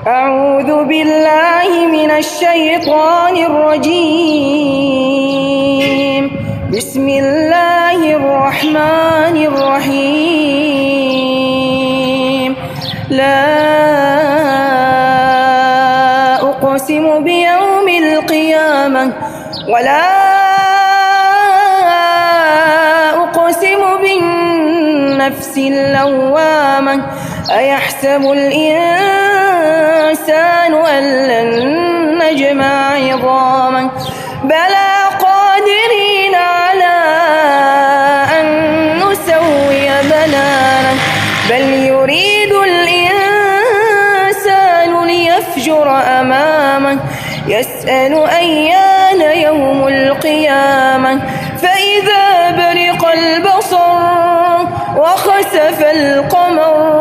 أعوذ بالله من الشيطان الرجيم. بسم الله الرحمن الرحيم. لا أقسم بيوم القيامة ولا أقسم بالنفس اللوامة. أيحسب الإنسان أن لن نجمع عظامه بلى قادرين على أن نسوي بنانه بل يريد الإنسان ليفجر أمامه يسأل أيان يوم القيامة فإذا برق البصر وخسف القمر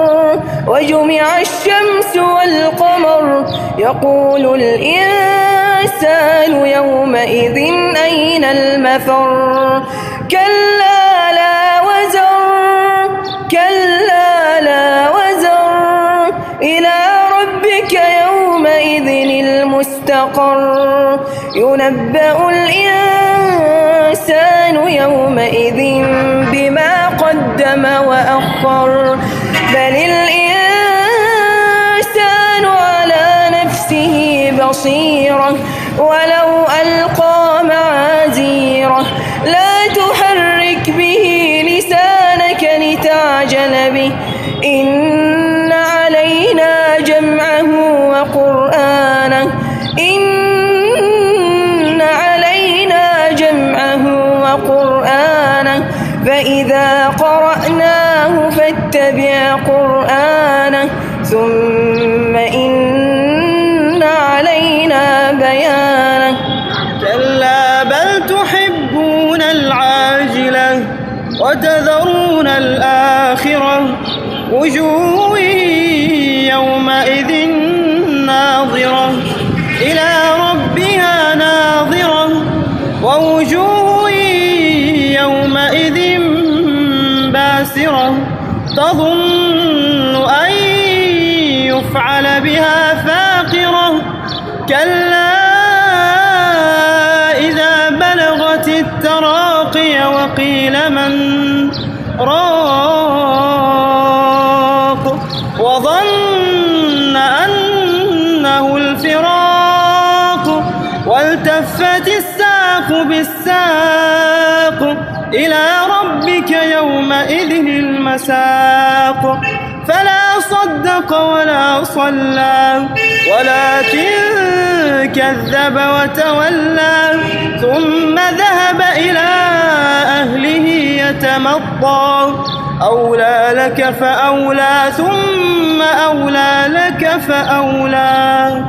وجمع الشمس والقمر يقول الإنسان يومئذ أين المفر كلا لا وزر كلا لا وزر إلى ربك يومئذ المستقر ينبأ الإنسان يومئذ بما قدم وأخر بل الإنسان على نفسه بصيرة ولو ألقى معاذيره لا تحرك به لسانك لتعجل به إن علينا جمعه وقرآنه إن علينا جمعه وقرآنه فإذا قرأناه فاتبع قرآنه ثم إن علينا بيانه كلا بل تحبون العاجلة وتذرون الآخرة وجوه يومئذ ناظرة إلى ربها ناظرة ووجوه يومئذ باسرة تظن أن يفعل بها فاقرة كلا إذا بلغت التراقي وقيل من راق وظن أنه الفراق والتفت الساق بالساق إلى ربك يومئذ المساق فلا صدق ولا صلى ولكن كذب وتولى ثم ذهب إلى أهله يتمطى أولى لك فأولى ثم أولى لك فأولى